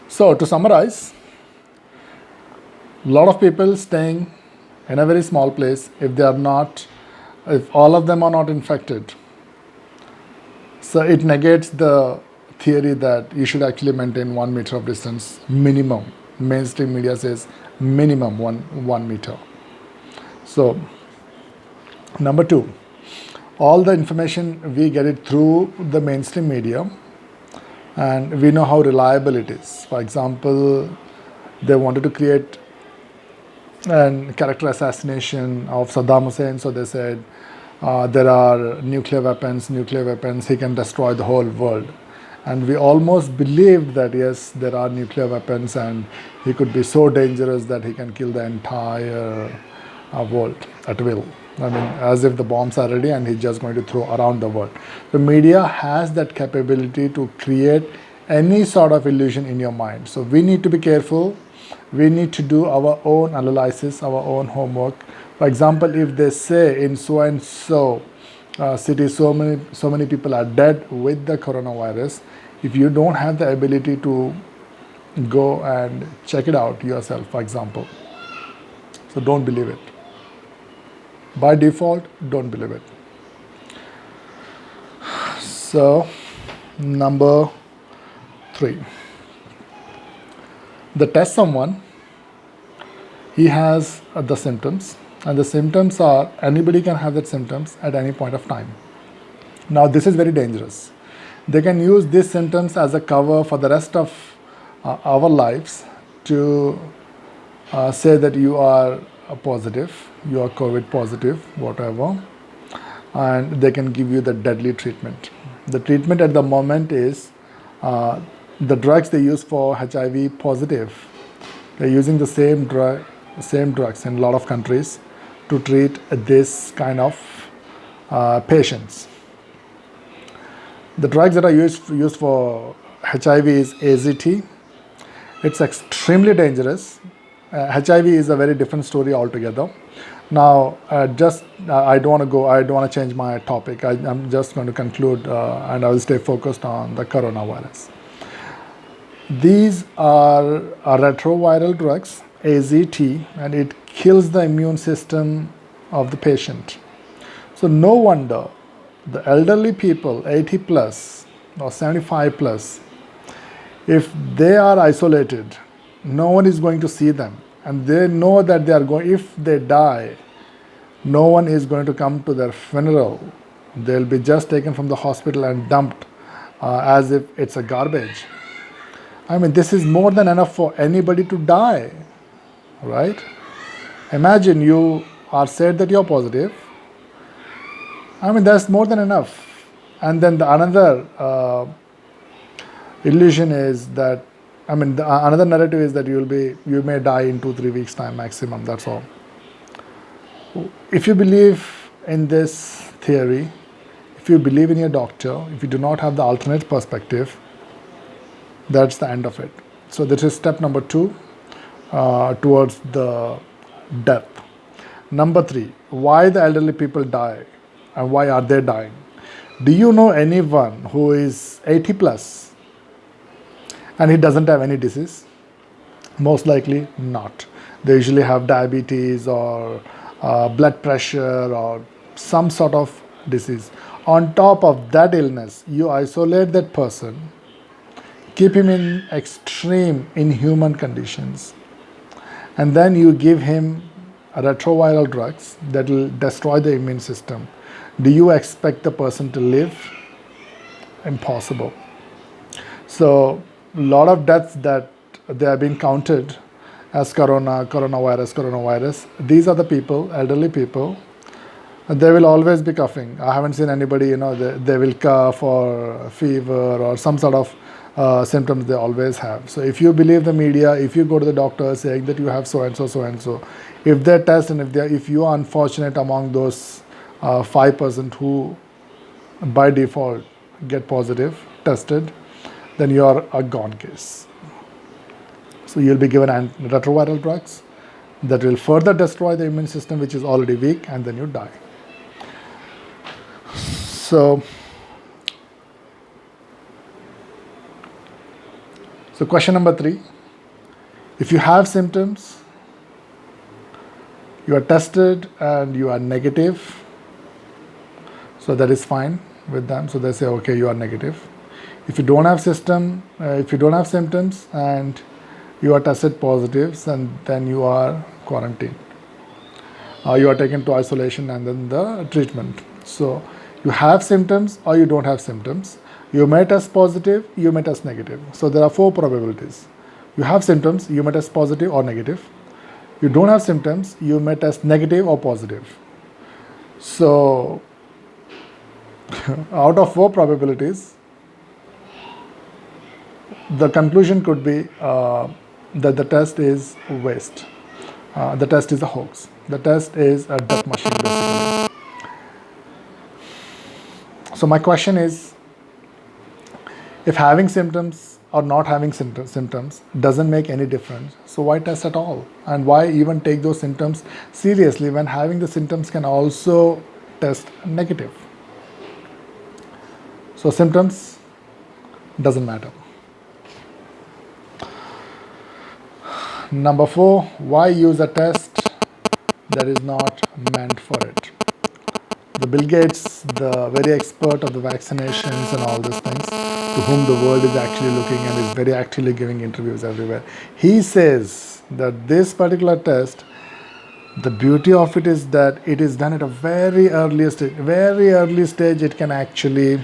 So to summarize, a lot of people staying in a very small place, if all of them are not infected, so it negates the theory that you should actually maintain 1 meter of distance minimum. Mainstream media says minimum one meter. So number two, all the information we get it through the mainstream media, and we know how reliable it is. For example, they wanted to create and character assassination of Saddam Hussein. So they said there are nuclear weapons, he can destroy the whole world. And we almost believed that yes, there are nuclear weapons and he could be so dangerous that he can kill the entire world at will. I mean, as if the bombs are ready and he's just going to throw around the world. The media has that capability to create any sort of illusion in your mind. So we need to be careful. We need to do our own analysis, our own homework. For example, if they say in so and so city so many people are dead with the coronavirus, if you don't have the ability to go and check it out yourself, for example, so don't believe it. By default, don't believe it. So number 3, they test someone, he has the symptoms, and the symptoms are anybody can have that symptoms at any point of time. Now this is very dangerous. They can use these symptoms as a cover for the rest of our lives to say that you are positive, you are COVID positive, whatever, and they can give you the deadly treatment. The treatment at the moment is the drugs they use for HIV positive. They're using the same drugs in a lot of countries to treat this kind of patients. The drugs that are used for HIV is AZT. It's extremely dangerous. HIV is a very different story altogether. Now, I don't want to change my topic. I'm just going to conclude and I will stay focused on the coronavirus. These are retroviral drugs, AZT, and it kills the immune system of the patient. So no wonder the elderly people, 80 plus or 75 plus, if they are isolated, no one is going to see them, and they know that if they die, no one is going to come to their funeral. They'll be just taken from the hospital and dumped as if it's a garbage. I mean, this is more than enough for anybody to die, right? Imagine you are said that you're positive. I mean, that's more than enough. And then another illusion is that, another narrative is that you may die in 2-3 weeks time maximum, that's all. If you believe in this theory, if you believe in your doctor, if you do not have the alternate perspective, that's the end of it. So this is step number 2 towards the death. Number 3, why the elderly people die and why are they dying? Do you know anyone who is 80 plus and he doesn't have any disease? Most likely not. They usually have diabetes or blood pressure or some sort of disease. On top of that illness, you isolate that person, keep him in extreme inhuman conditions, and then you give him retroviral drugs that will destroy the immune system. Do you expect the person to live? Impossible. So a lot of deaths that they have been counted as coronavirus. These are the people, elderly people. They will always be coughing. I haven't seen anybody, they will cough or fever or some sort of symptoms they always have. So if you believe the media, if you go to the doctor saying that you have so and so, if they test and if you are unfortunate among those 5% who by default get positive, tested, then you are a gone case. So you'll be given retroviral drugs that will further destroy the immune system, which is already weak, and then you die. So So question number 3, if you have symptoms, you are tested and you are negative, so that is fine with them. So they say, okay, you are negative. If you don't have symptoms and you are tested positive, and then you are quarantined. You are taken to isolation and then the treatment. So you have symptoms or you don't have symptoms. You may test positive, you may test negative. So there are 4 probabilities. You have symptoms, you may test positive or negative. You don't have symptoms, you may test negative or positive. So out of 4 probabilities, the conclusion could be that the test is waste. The test is a hoax. The test is a death machine, basically. So my question is, if having symptoms or not having symptoms doesn't make any difference, so why test at all? And why even take those symptoms seriously when having the symptoms can also test negative? So symptoms doesn't matter. Number 4, why use a test that is not meant for it? The Bill Gates, the very expert of the vaccinations and all these things, to whom the world is actually looking and is very actively giving interviews everywhere, he says that this particular test, the beauty of it is that it is done at a very early stage. It can actually,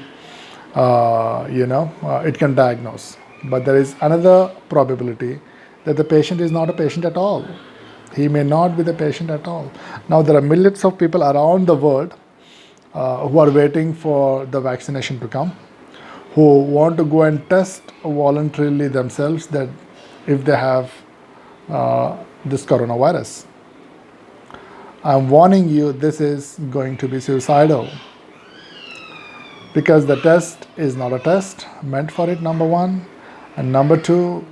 it can diagnose. But there is another probability that the patient is not a patient at all. He may not be the patient at all. Now there are millions of people around the world who are waiting for the vaccination to come, who want to go and test voluntarily themselves that if they have this coronavirus. I'm warning you, this is going to be suicidal, because the test is not a test meant for it, number 1. And number 2,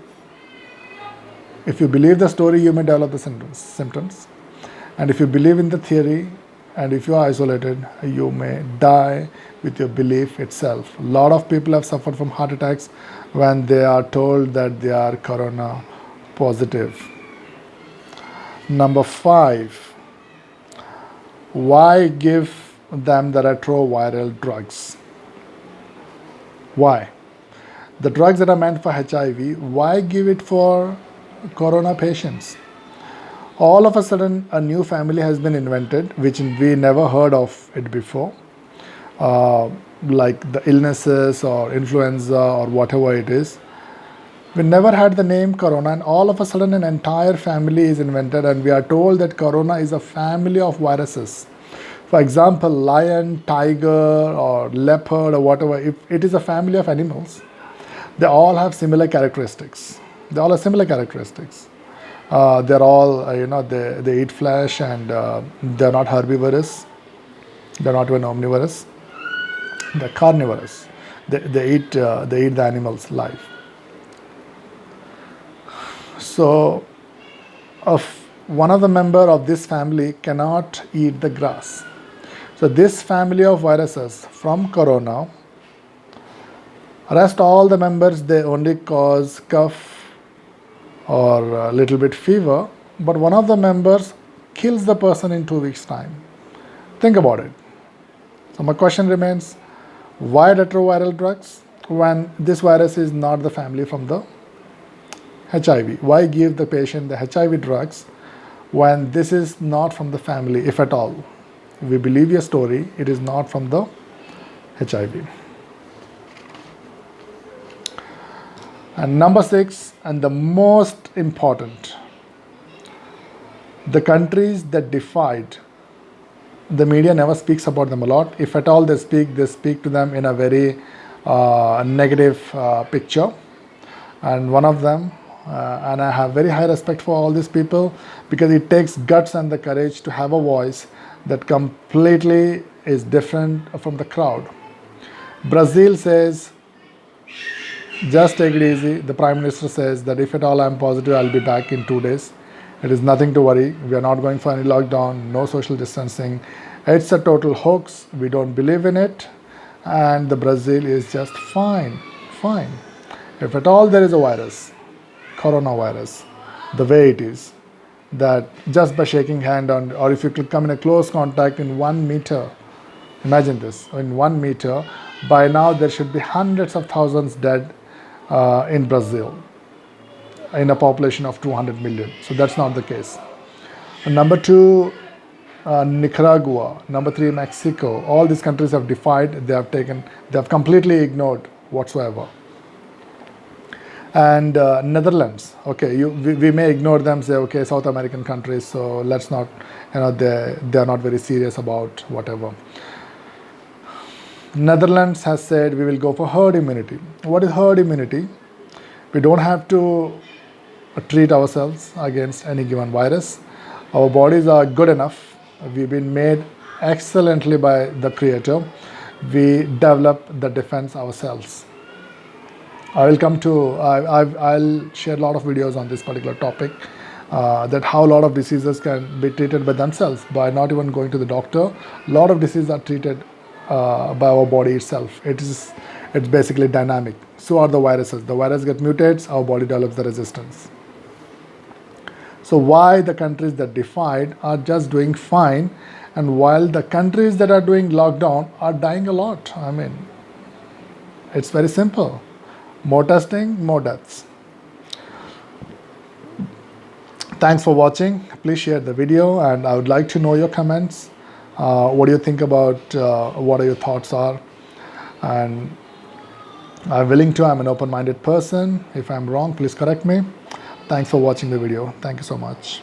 if you believe the story, you may develop the symptoms. And if you believe in the theory, and if you are isolated, you may die with your belief itself. A lot of people have suffered from heart attacks when they are told that they are corona positive. Number 5, why give them the retroviral drugs? Why? The drugs that are meant for HIV, why give it for corona patients? All of a sudden, a new family has been invented, which we never heard of it before, like the illnesses or influenza or whatever it is. We never had the name corona, and all of a sudden an entire family is invented, and we are told that corona is a family of viruses. For example, lion, tiger or leopard or whatever, if it is a family of animals, they all have similar characteristics. They're all, they eat flesh, and they're not herbivorous. They're not even omnivorous. They're carnivorous. They eat the animals live. So, one of the member of this family cannot eat the grass. So this family of viruses from corona, rest all the members, they only cause cough or a little bit fever, but one of the members kills the person in 2 weeks' time. Think about it. So my question remains, why retroviral drugs when this virus is not the family from the HIV? Why give the patient the HIV drugs when this is not from the family, if at all? We believe your story, it is not from the HIV. And number 6, and the most important, the countries that defied, the media never speaks about them a lot. If at all they speak to them in a very negative picture. And one of them, and I have very high respect for all these people, because it takes guts and the courage to have a voice that completely is different from the crowd. Brazil says, just take it easy. The Prime Minister says that if at all I'm positive, I'll be back in 2 days. It is nothing to worry. We are not going for any lockdown, no social distancing. It's a total hoax. We don't believe in it. And the Brazil is just fine. If at all there is a virus, coronavirus, the way it is, that just by shaking hand on, or if you could come in a close contact in 1 meter, imagine this, in 1 meter, by now there should be hundreds of thousands dead in Brazil, in a population of 200 million. So that's not the case. Number two, Nicaragua. Number three, Mexico. All these countries have defied, they have completely ignored whatsoever. And Netherlands, okay, we may ignore them, say, okay, South American countries, so let's not, they are not very serious about whatever. Netherlands has said we will go for herd immunity. What is herd immunity? We don't have to treat ourselves against any given virus. Our bodies are good enough. We've been made excellently by the Creator. We develop the defense ourselves. I'll share a lot of videos on this particular topic, that how a lot of diseases can be treated by themselves by not even going to the doctor. A lot of diseases are treated by our body itself. It's basically dynamic. So are the viruses. The virus mutates, our body develops the resistance. So why the countries that defied are just doing fine, and while the countries that are doing lockdown are dying a lot? I mean, it's very simple. More testing, more deaths. Thanks for watching. Please share the video, and I would like to know your comments. What do you think about, what are your thoughts are? And I'm an open-minded person. If I'm wrong, please correct me. Thanks for watching the video. Thank you so much.